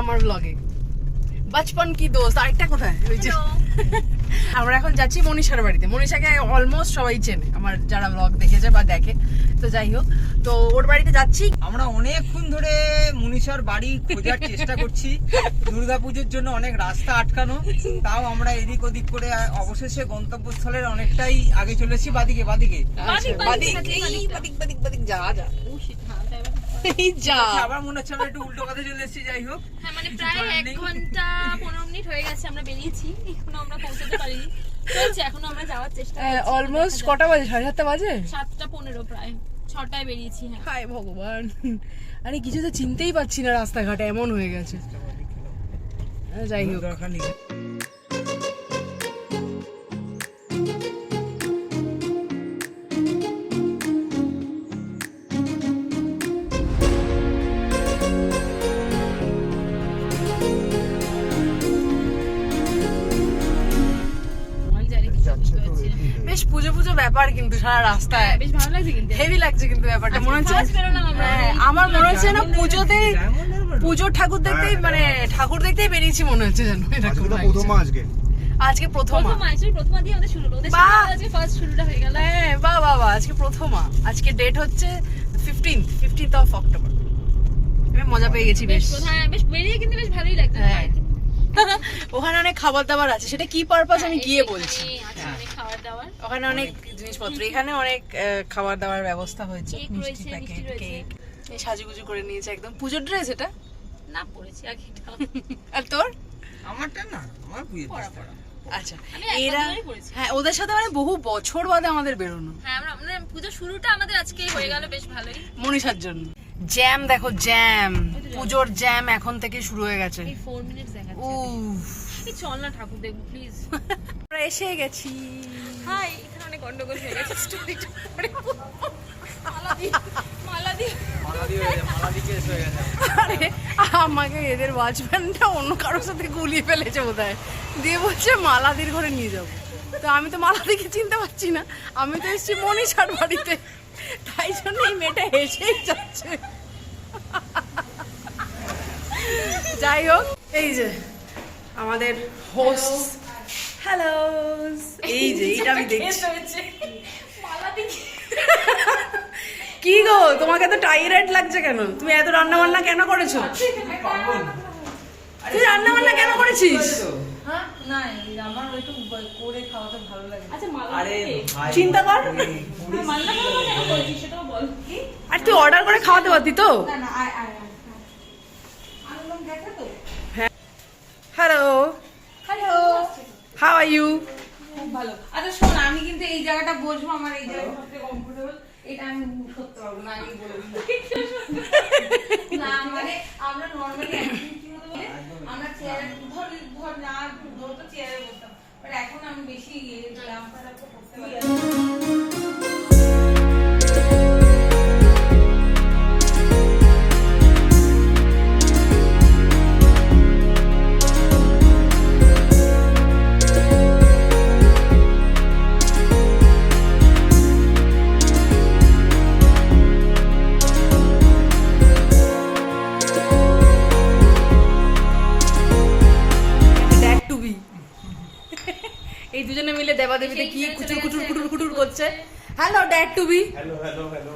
আমার ব্লগে। বচপন কি দোস্ত আরেকটা কোথায় ওই যে আমরা এখন যাচ্ছি মনীষার বাড়িতে। মনীষাকে অলমোস্ট সবাই চেনে, আমার যারা ব্লগ দেখেছে বা দেখে। তো যাই হোক, তো ওর বাড়িতে যাচ্ছি। আমরা অনেকক্ষণ ধরে মনীষার বাড়ি খোঁজার চেষ্টা করছি। দুর্গাপুজোর জন্য অনেক রাস্তা আটকানো, তাও আমরা এদিক ওদিক করে অবশেষে গন্তব্যস্থলের অনেকটাই আগে চলেছি। বাদিকে বাদিকে আবার মনে হচ্ছে আমরা একটু উল্টো কাছে চলে এসেছি। যাই হোক, হ্যাঁ মানে প্রায় 1 ঘন্টা 15 মিনিট হয়ে গেছে আমরা বেরিয়েছি, এখনো আমরা পৌঁছাতে পারিনি। চলছে, এখনো আমরা যাওয়ার চেষ্টা করছি। অলমোস্ট কটা বাজে? 7:30 বাজে। 7:15 প্রায় 6টায় বেরিয়েছি। হ্যাঁ হায় ভগবান, আরে কিছু তো চিনতেই পারছি না, রাস্তাঘাটে এমন হয়ে গেছে। যাই হোক, দরকার নেই। বেশ পুজো পুজো ব্যাপার কিন্তু সারা রাস্তায়। বেশ ভালো লাগছে কিন্তু, হেভি লাগছে কিন্তু ব্যাপারটা। মনে হচ্ছে আমার মনে হচ্ছে না পুজোর ঠাকুর দেখতেই মানে ঠাকুর দেখতেই বেরিয়েছি মনে হচ্ছে যেন। আজকে প্রথমা দিয়ে আমাদের শুরু হলো, ওদের সাথে আজকে ফার্স্ট শুরুটা হয়ে গেল। হ্যাঁ বাহ বাহ বাহ, আজকে প্রথমা। আজকে ডেট হচ্ছে 15th অফ অক্টোবর। মজা পেয়ে গেছি বেশ। হ্যাঁ বেশ বেরিয়ে কিন্তু বেশ ভালোই লাগছে। ওখানে অনেক খাবার দাবার আছে, সেটা কি পারপাস আমি গিয়ে বলছি। খাবার দাবার ওখানে অনেক জিনিসপত্র, এখানে অনেক খাবার দাবার ব্যবস্থা হয়েছে। মিষ্টি প্যাকেট, কেক, এই সাজুগুজু করে নিয়েছে একদম। পুজোর ড্রেস এটা না পরেছি আগে। আর তোর? আমারটা না, আমার পুজো পড়া। আচ্ছা, এরা হ্যাঁ ওদের সাথে মানে বহু বছর বাদে আমাদের বেরোনো। হ্যাঁ আমরা মানে পুজো শুরুটা আমাদের আজকেই হয়ে গেল, বেশ ভালোই। মনীষার জন্য জ্যাম দেখো, জ্যাম, পুজোর জ্যাম এখন থেকে শুরু হয়ে গেছে। এই 4 মিনিট দেখাচ্ছে। উফ, এই চল না ঠাকুর দেখব প্লিজ। আমরা এসে গেছি। হাই, এখানে অনেক গন্ডগোল হয়ে গেছে। স্টোরিটা পড়ে মালা দি কেস হয়ে গেছে। আরে আমাকে এদের ওয়াচম্যানটা অন্য কারোর সাথে গুলিয়ে ফেলেছে বোধহয়, দিয়ে বলছে মালাদির ঘরে নিয়ে যাবো। তো আমি তো মালাদিকে চিনতে পারছি না, আমি তো এসেছি মনীষার বাড়িতে, তাই জন্য এই মেয়েটা হেসেই যাচ্ছে। যাই হোক, এই যে আমাদের হোস্ট। হ্যালো, এই যে এইটা আমি দেখছি। কি গো, তোমাকে তো টাইরাইড লাগছে কেন? তুমি এত রান্না বান্না কেন করেছো? তুই রান্না বান্না কেন করেছিস? চিন্তা কর, আর তুই অর্ডার করে খাওয়াতে পারতি তো। Hello hello, how are you? খুব ভালো। আচ্ছা শোন, আমি কিন্তু এই জায়গাটা বসবো, আমার এই জায়গাটা সবথেকে কমফোর্টেবল। এটা আমি করতে পারবো না, আমি বলে দিই না। মানে আমরা নরমালি কি বলতে আমরা চেয়ারে ধর না ধর তো চেয়ারে বসতাম, বাট এখন আমি বেশি লাম্পাটা করতে পারি। এই দুজনে মিলে দেবাদেবীতে কি কুচুর কুচুর কুটুর কুটুর করছে। Hello dad to be. Hello hello hello.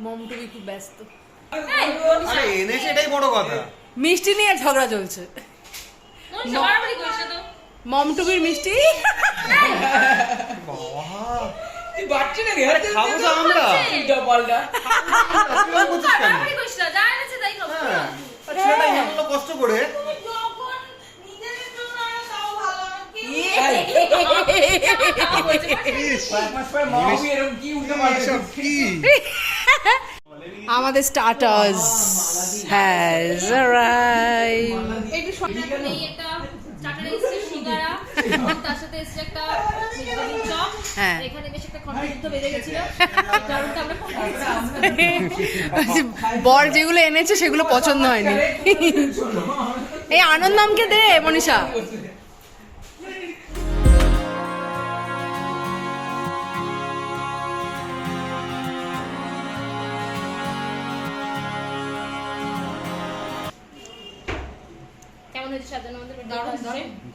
Mom to be খুব ব্যস্ত। আরে এনেছে, এটাই বড় কথা। মিষ্টি নিয়ে ঝগড়া চলছে। মম টু বির মিষ্টি। তুই বাচ্চা না রে, খাবো তো আমরা। বলটা সেটাই এত কষ্ট করে। আমাদের স্টার্টার্স হ্যাজ অ্যারাইভড। একটু সন্ধ্যা নেই, একটা স্টার্টার এসেছে সিঙ্গারা, এবং তার সাথে এসেছে একটা ভেজিটেবল চপ। হ্যাঁ, এখানে বেশ একটা খন্ডযুদ্ধ বেঁধে গেছিল, কারণটা আমরা বর যেগুলো এনেছে সেগুলো পছন্দ হয়নি। এই আনন্দমকে দে মনীষা।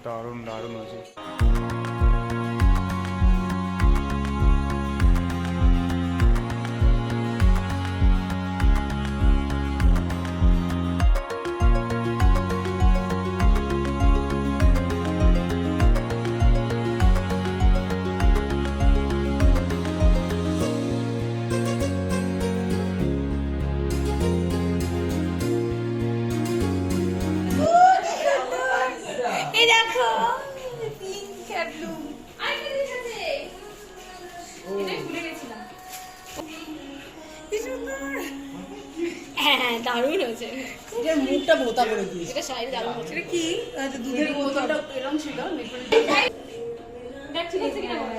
দারুণ দারুণ হয়েছে। এই দেখো পিঙ্ক আর ব্লু। আরেকটা জিনিস আছে। এটাই ভুলে গেছিলাম। কি সুন্দর। হ্যাঁ, দারুণ হয়েছে। এর মুখটা ভোতা করে দিয়েছে। এটা শাড়ি দারুণ হয়েছে। এটা কি? আচ্ছা, দুধের বোতল। বোতলটা এরকম ছিল নেপালে। দেখ ঠিক আছে কিনা বল।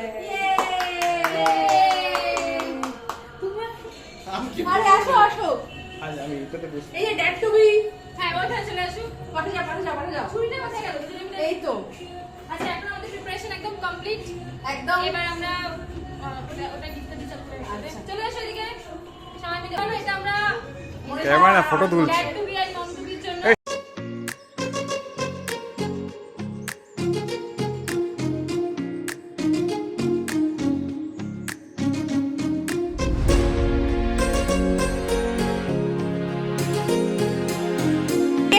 আরে আসো আসো। আমি এটাতে বসে এই যে ড্যাড টু বি। হ্যাঁ, ওইখানে চলে আসো। পাঠে যাও। ছুরিটা কোথায় গেল? দুজনে মিলে। এই তো আচ্ছা, এখন আমাদের প্রিপারেশন একদম কমপ্লিট। একদম এবার আমরা ওটা গিফট দিতে চলে যাবো। চলে আসো এদিকে। সবাই মিলে বলো, এটা আমরা ক্যামেরা ফটো তুলছি। Dad to B R mom two বির জন্য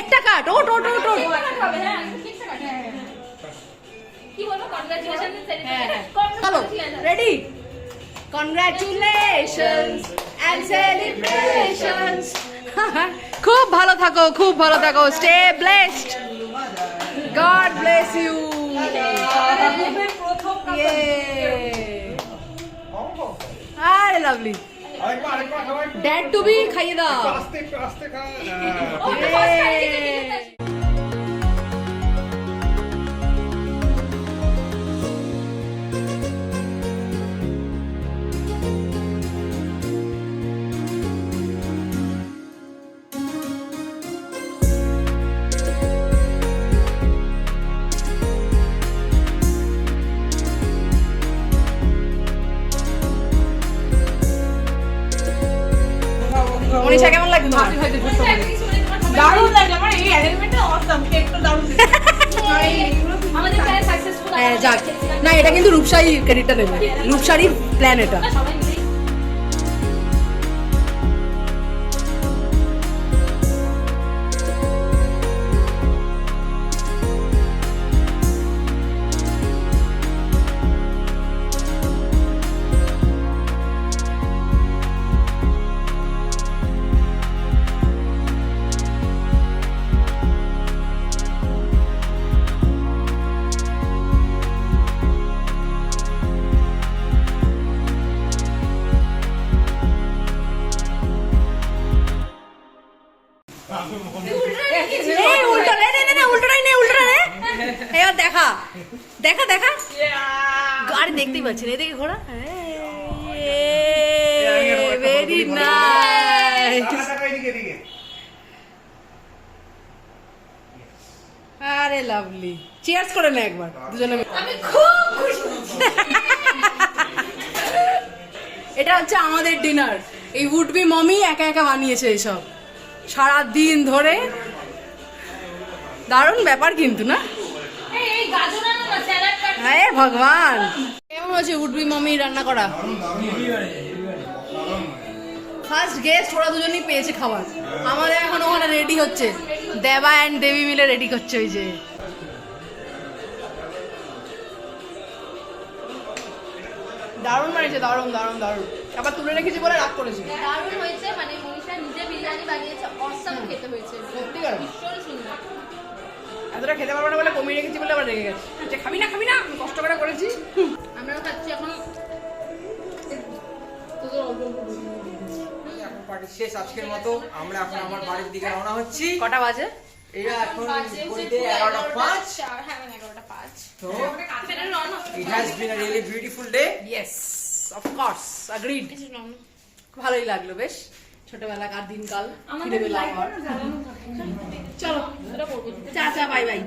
একটা কাট ওট ওট ওট ওট হবে। হ্যাঁ, ঠিকঠাক আছে। কি বলবো? কনগ্রাচুলেশন চলো রেডি কনগ্রাচুলেশনস এন্ড সেলিব্রেশনস খুব ভালো থাকো stay blessed God bless you আরে লাভলি ড্যাড টু বি খাইয়ে দাও আস্তে আস্তে খা। মনীষা কেমন লাগলো দারুণ লাগলো আমার এই অ্যারেঞ্জমেন্টটা অসাম। কেকটা দারুণ। আমাদের প্ল্যান সাকসেসফুল। হ্যাঁ যাক না এটা কিন্তু রূপসাই ক্রেডিটটা দেবে রূপসারই প্ল্যান এটা সবাই মিলে এই উল্টো নে উল্টোটাই নে এবার দেখা আরে দেখতেই পাচ্ছি না এদিকে ঘোড়া ভেরি নাইস আরে লাভলি চিয়ার্স করে নে একবার দুজনে মিলে। আমি খুব খুশি। এটা হচ্ছে আমাদের ডিনার এই উড বি মমি একা একা বানিয়েছে এইসব সারা দিন ধরে দারুণ ব্যাপার কিন্তু না এই গাজর আনো না, স্যালাড কাট। হ্যাঁ ভগবান কেমন হচ্ছে উড বি মমি রান্না করা ফার্স্ট গেস্ট ওরা দুজনেই পেয়েছে খাবার আমাদের এখন ওখানে রেডি হচ্ছে দেবা অ্যান্ড দেবী মিলে রেডি করছে ওই যে দারুণ বানিয়েছে দারুণ আবার তুলে রেখেছি বলে রাগ করেছি দারুণ হয়েছে। মানে মনীষা নিজে বিরিয়ানি বানিয়েছে, অসাম খেতে হয়েছে। সত্যিকার ভীষণ সুন্দর। এতটা খেতে পারবো না বলে কমিয়ে রেখেছি বলে আবার রেগে গেছে যে খাবি না আমি কষ্ট করে করেছি আমরাও খাচ্ছি এখন। এখন পার্টি শেষ আজকের মতো। আমরা এখন আমার বাড়ির দিকে রওনা হচ্ছি। কটা বাজে এটা এখন বলতে 11:05। হ্যাঁ, মানে 11:05। তো ফেরার রওনা। it has been a really beautiful day. Yes of course agreed ভালোই লাগলো বেশ ছোটবেলাকার দিনকাল ফিরে পেলাম আবার চলো চা বাই বাই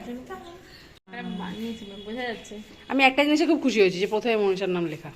বানিয়েছিলাম, বোঝা যাচ্ছে। আমি একটা জিনিসে খুব খুশি হয়েছি যে প্রথমে মনীষার নাম লেখা